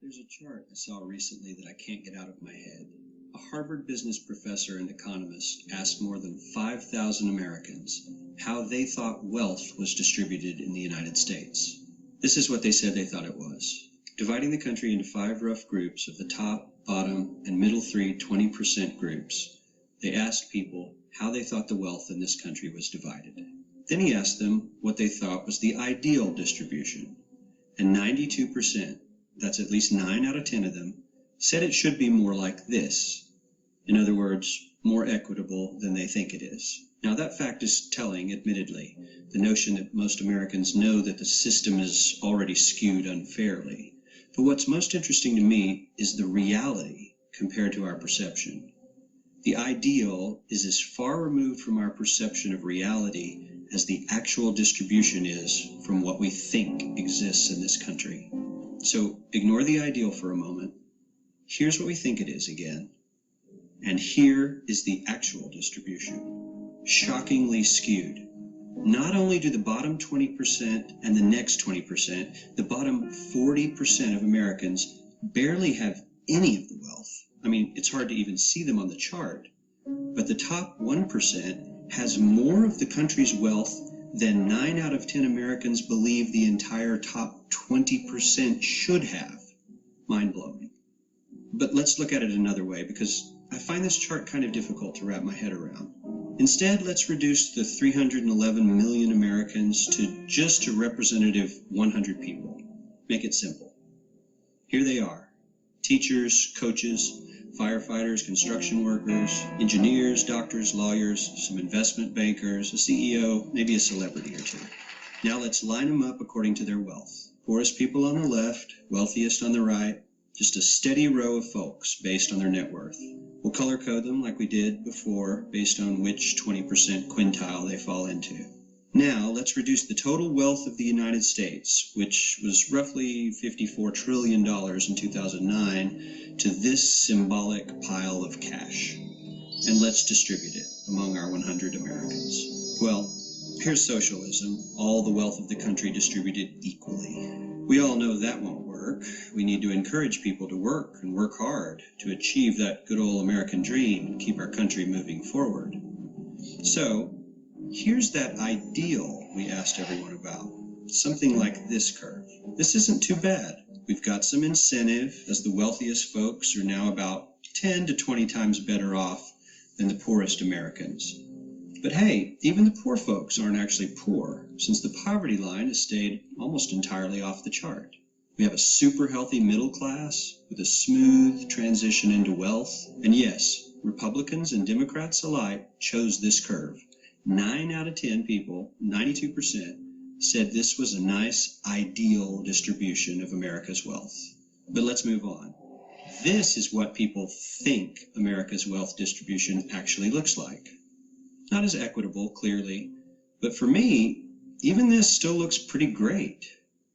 There's a chart I saw recently that I can't get out of my head. A Harvard business professor and economist asked more than 5,000 Americans how they thought wealth was distributed in the United States. This is what they said they thought it was. Dividing the country into 5 rough groups of the top, bottom, and middle 3 20% groups, they asked people how they thought the wealth in this country was divided. Then he asked them what they thought was the ideal distribution. And 92%, that's at least 9 out of 10 of them, said it should be more like this. In other words, more equitable than they think it is. Now that fact is telling, admittedly, the notion that most Americans know that the system is already skewed unfairly. But what's most interesting to me is the reality compared to our perception. The ideal is as far removed from our perception of reality as the actual distribution is from what we think exists in this country. So ignore the ideal for a moment. Here's what we think it is again. And here is the actual distribution. Shockingly skewed. Not only do the bottom 20% and the next 20%, the bottom 40% of Americans barely have any of the wealth. I mean, it's hard to even see them on the chart. But the top 1% has more of the country's wealth than 9 out of 10 Americans believe the entire top 20% should have. Mind-blowing. But let's look at it another way, because I find this chart kind of difficult to wrap my head around. Instead, let's reduce the 311 million Americans to just a representative 100 people. Make it simple. Here they are. Teachers, coaches, firefighters, construction workers, engineers, doctors, lawyers, some investment bankers, a CEO, maybe a celebrity or two. Now let's line them up according to their wealth. Poorest people on the left, wealthiest on the right, just a steady row of folks based on their net worth. We'll color code them like we did before based on which 20% quintile they fall into. Now let's reduce the total wealth of the United States, which was roughly $54 trillion in 2009, to this symbolic pile of cash. And let's distribute it among our 100 Americans. Well, here's socialism, all the wealth of the country distributed equally. We all know that won't work. We need to encourage people to work and work hard to achieve that good old American dream and keep our country moving forward. So, here's that ideal we asked everyone about. Something like this curve. This isn't too bad. We've got some incentive, as the wealthiest folks are now about 10 to 20 times better off than the poorest Americans. But hey, even the poor folks aren't actually poor, since the poverty line has stayed almost entirely off the chart. We have a super healthy middle class with a smooth transition into wealth. And yes, Republicans and Democrats alike chose this curve. 9 out of 10 people, 92%, said this was a nice, ideal distribution of America's wealth. But let's move on. This is what people think America's wealth distribution actually looks like. Not as equitable, clearly, but for me, even this still looks pretty great.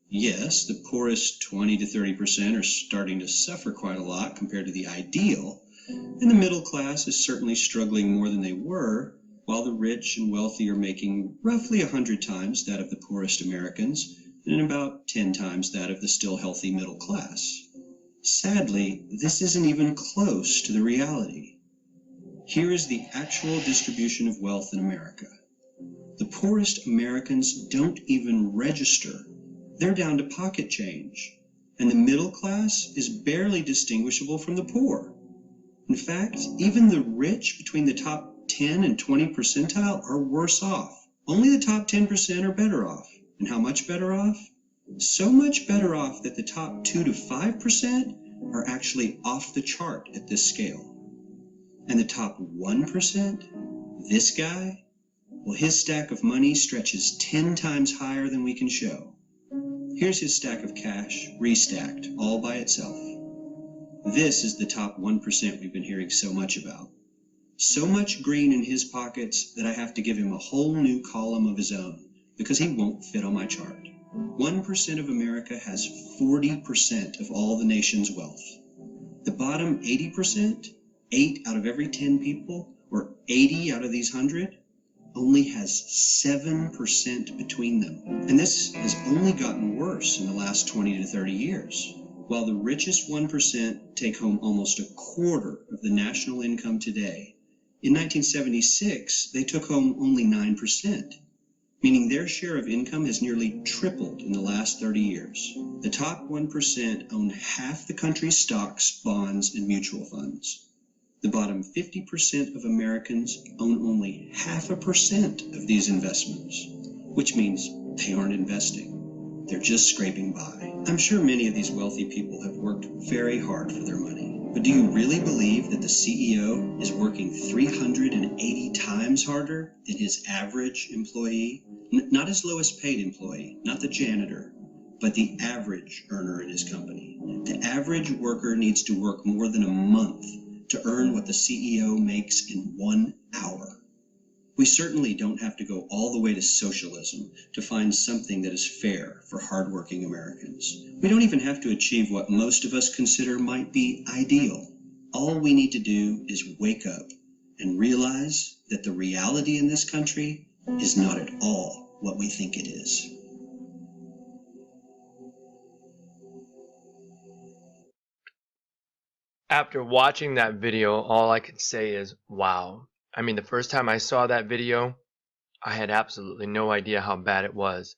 Yes, the poorest 20 to 30% are starting to suffer quite a lot compared to the ideal, and the middle class is certainly struggling more than they were, while the rich and wealthy are making roughly 100 times that of the poorest Americans, and about 10 times that of the still healthy middle class. Sadly, this isn't even close to the reality. Here is the actual distribution of wealth in America. The poorest Americans don't even register. They're down to pocket change, and the middle class is barely distinguishable from the poor. In fact, even the rich between the top 10 and 20 percentile are worse off. Only the top 10% are better off. And how much better off? So much better off that the top 2 to 5% are actually off the chart at this scale. And the top 1%, this guy, well, his stack of money stretches 10 times higher than we can show. Here's his stack of cash, restacked, all by itself. This is the top 1% we've been hearing so much about. So much green in his pockets that I have to give him a whole new column of his own, because he won't fit on my chart. 1% of America has 40% of all the nation's wealth. The bottom 80%, 8 out of every 10 people, or 80 out of these 100, only has 7% between them. And this has only gotten worse in the last 20 to 30 years. While the richest 1% take home almost a quarter of the national income today, in 1976 they took home only 9%, meaning their share of income has nearly tripled in the last 30 years. The top 1% own half the country's stocks, bonds, and mutual funds. The bottom 50% of Americans own only 0.5% of these investments, which means they aren't investing. They're just scraping by. I'm sure many of these wealthy people have worked very hard for their money. But do you really believe that the CEO is working 380 times harder than his average employee? Not his lowest paid employee, not the janitor, but the average earner in his company. The average worker needs to work more than a month to earn what the CEO makes in 1 hour. We certainly don't have to go all the way to socialism to find something that is fair for hardworking Americans. We don't even have to achieve what most of us consider might be ideal. All we need to do is wake up and realize that the reality in this country is not at all what we think it is. After watching that video, all I can say is, wow. I mean, the first time I saw that video, I had absolutely no idea how bad it was.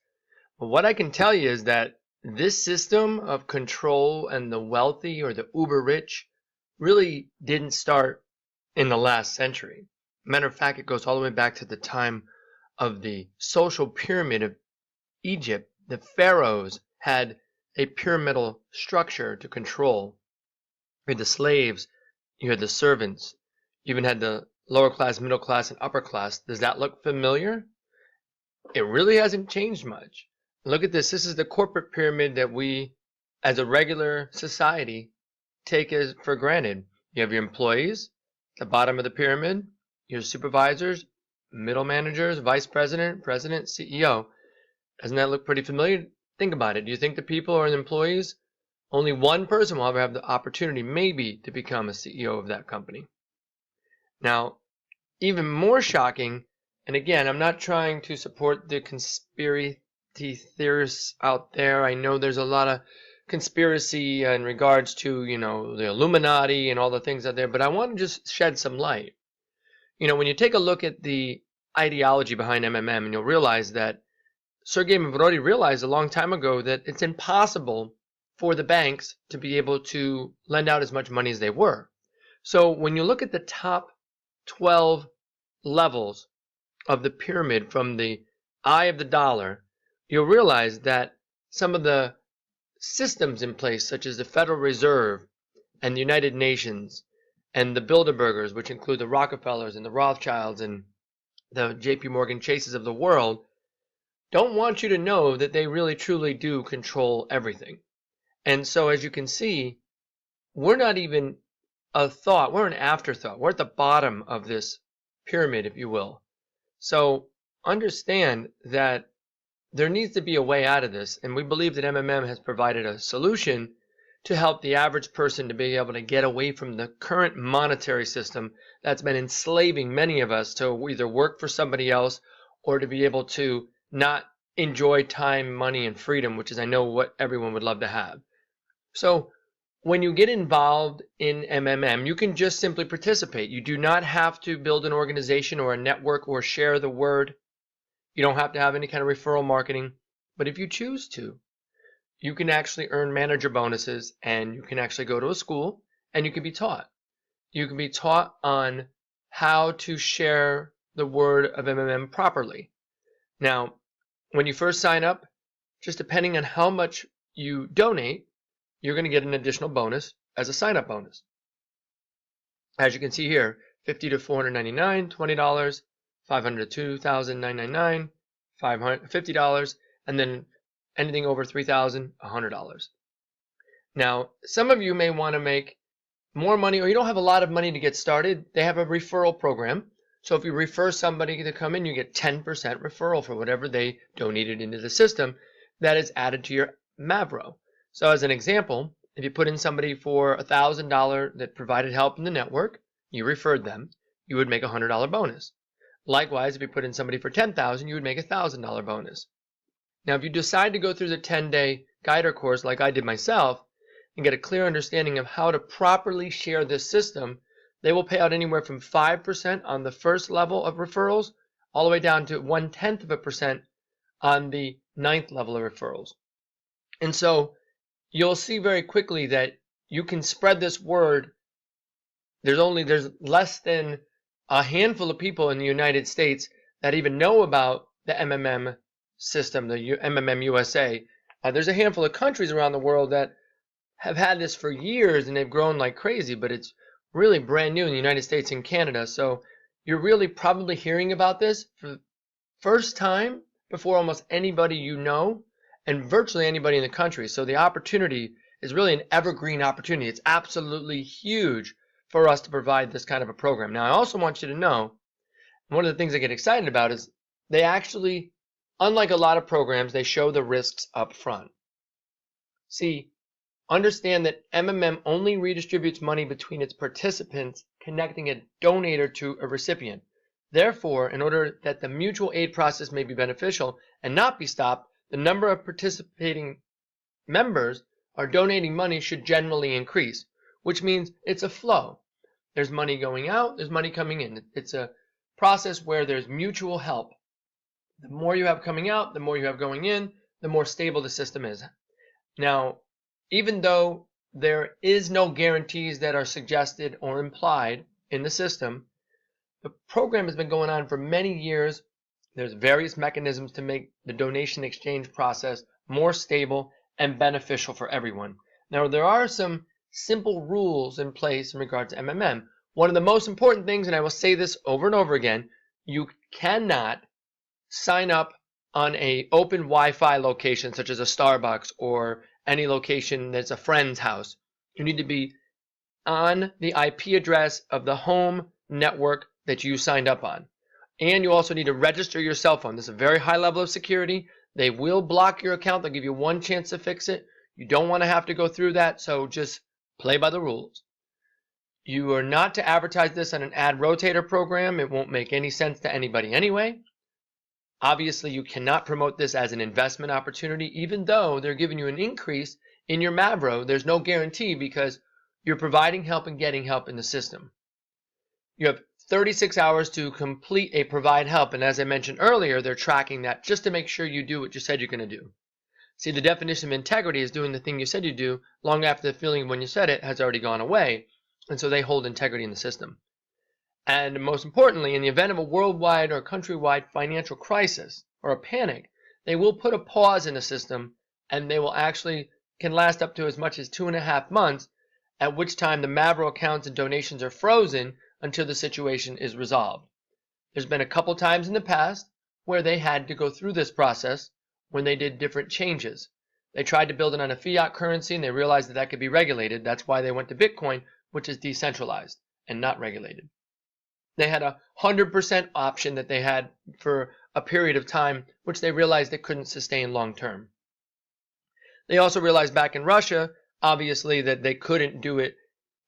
But what I can tell you is that this system of control and the wealthy or the uber rich really didn't start in the last century. Matter of fact, it goes all the way back to the time of the social pyramid of Egypt. The pharaohs had a pyramidal structure to control. You had the slaves, you had the servants, you even had the lower class, middle class, and upper class. Does that look familiar? It really hasn't changed much. Look at this. This is the corporate pyramid that we, as a regular society, take as for granted. You have your employees, the bottom of the pyramid, your supervisors, middle managers, vice president, president, CEO. Doesn't that look pretty familiar? Think about it. Do you think the people or the employees, only one person will ever have the opportunity maybe to become a CEO of that company? Now, even more shocking, and again, I'm not trying to support the conspiracy theorists out there. I know there's a lot of conspiracy in regards to, the Illuminati and all the things out there, but I want to just shed some light. When you take a look at the ideology behind MMM, and you'll realize that Sergei Mavrodi realized a long time ago that it's impossible for the banks to be able to lend out as much money as they were. So when you look at the top 12 levels of the pyramid from the eye of the dollar, you'll realize that some of the systems in place, such as the Federal Reserve and the United Nations and the Bilderbergers, which include the Rockefellers and the Rothschilds and the JP Morgan Chases of the world, don't want you to know that they really truly do control everything. And so as you can see, we're not even a thought, we're an afterthought. We're at the bottom of this pyramid, if you will. So understand that there needs to be a way out of this, and we believe that MMM has provided a solution to help the average person to be able to get away from the current monetary system that's been enslaving many of us to either work for somebody else or to be able to not enjoy time, money, and freedom, which is, I know, what everyone would love to have. So when you get involved in MMM, you can just simply participate. You do not have to build an organization or a network or share the word. You don't have to have any kind of referral marketing. But if you choose to, you can actually earn manager bonuses, and you can actually go to a school and you can be taught. You can be taught on how to share the word of MMM properly. Now, when you first sign up, just depending on how much you donate, you're going to get an additional bonus as a sign-up bonus. As you can see here, $50 to $499, $20, $500 to $2,999, $50, and then anything over $3,000, $100. Now, some of you may want to make more money, or you don't have a lot of money to get started. They have a referral program. So if you refer somebody to come in, you get 10% referral for whatever they donated into the system that is added to your Mavro. So as an example, if you put in somebody for $1,000 that provided help in the network, you referred them, you would make a $100 bonus. Likewise, if you put in somebody for $10,000, you would make a $1,000 bonus. Now, if you decide to go through the 10-day guider course like I did myself, and get a clear understanding of how to properly share this system, they will pay out anywhere from 5% on the first level of referrals all the way down to 0.1% on the 9th level of referrals. And so you'll see very quickly that you can spread this word. There's less than a handful of people in the United States that even know about the MMM system, the MMM USA. There's a handful of countries around the world that have had this for years and they've grown like crazy, but it's really brand new in the United States and Canada. So you're really probably hearing about this for the first time before almost anybody you know and virtually anybody in the country. So the opportunity is really an evergreen opportunity. It's absolutely huge for us to provide this kind of a program. Now, I also want you to know, one of the things I get excited about is they actually, unlike a lot of programs, they show the risks up front. See, understand that MMM only redistributes money between its participants, connecting a donator to a recipient. Therefore, in order that the mutual aid process may be beneficial and not be stopped, the number of participating members or donating money should generally increase, which means it's a flow. There's money going out, there's money coming in. It's a process where there's mutual help. The more you have coming out, the more you have going in, the more stable the system is. Now, even though there is no guarantees that are suggested or implied in the system, the program has been going on for many years. There's various mechanisms to make the donation exchange process more stable and beneficial for everyone. Now, there are some simple rules in place in regard to MMM. One of the most important things, and I will say this over and over again, you cannot sign up on an open Wi-Fi location such as a Starbucks or any location that's a friend's house. You need to be on the IP address of the home network that you signed up on. And you also need to register your cell phone. This is a very high level of security. They will block your account. They'll give you one chance to fix it. You don't want to have to go through that, so just play by the rules. You are not to advertise this on an ad rotator program. It won't make any sense to anybody anyway. Obviously, you cannot promote this as an investment opportunity, even though they're giving you an increase in your Mavro. There's no guarantee because you're providing help and getting help in the system. You have 36 hours to complete a provide help, and as I mentioned earlier, they're tracking that just to make sure you do what you said you're going to do. See, the definition of integrity is doing the thing you said you do long after the feeling when you said it has already gone away, and so they hold integrity in the system. And most importantly, in the event of a worldwide or countrywide financial crisis or a panic, they will put a pause in the system, and they will actually can last up to as much as 2.5 months, at which time the Mavro accounts and donations are frozen until the situation is resolved. There's been a couple times in the past where they had to go through this process when they did different changes. They tried to build it on a fiat currency and they realized that that could be regulated. That's why they went to Bitcoin, which is decentralized and not regulated. They had a 100% option that they had for a period of time, which they realized it couldn't sustain long term. They also realized back in Russia, obviously, that they couldn't do it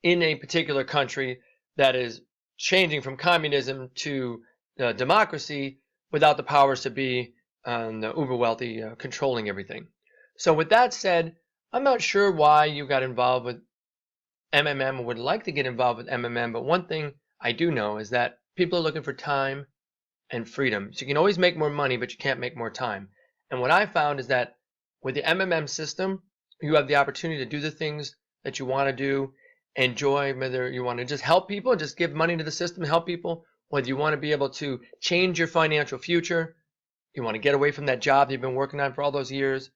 in a particular country that is changing from communism to democracy without the powers to be the uber wealthy controlling everything. So with that said, I'm not sure why you got involved with MMM or would like to get involved with MMM, but one thing I do know is that people are looking for time and freedom. So you can always make more money, but you can't make more time. And what I found is that with the MMM system, you have the opportunity to do the things that you want to do, enjoy, whether you want to just help people, just give money to the system, help people, whether you want to be able to change your financial future, you want to get away from that job you've been working on for all those years,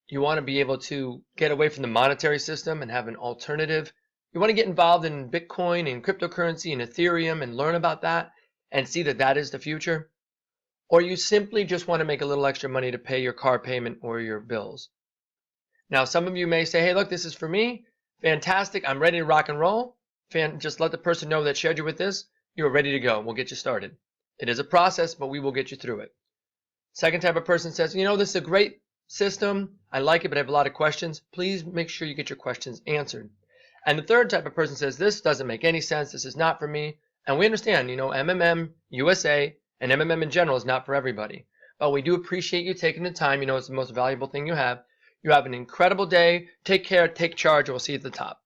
you want to be able to get away from the monetary system and have an alternative. You want to get involved in Bitcoin and cryptocurrency and Ethereum and learn about that and see that that is the future. Or you simply just want to make a little extra money to pay your car payment or your bills. Now, some of you may say, hey, look, this is for me. Fantastic. I'm ready to rock and roll. Just let the person know that shared you with this. You're ready to go. We'll get you started. It is a process, but we will get you through it. Second type of person says, you know, this is a great system. I like it, but I have a lot of questions. Please make sure you get your questions answered. And the third type of person says, this doesn't make any sense. This is not for me. And we understand, you know, MMM USA and MMM in general is not for everybody. But we do appreciate you taking the time. You know, it's the most valuable thing you have. You have an incredible day. Take care. Take charge. We'll see you at the top.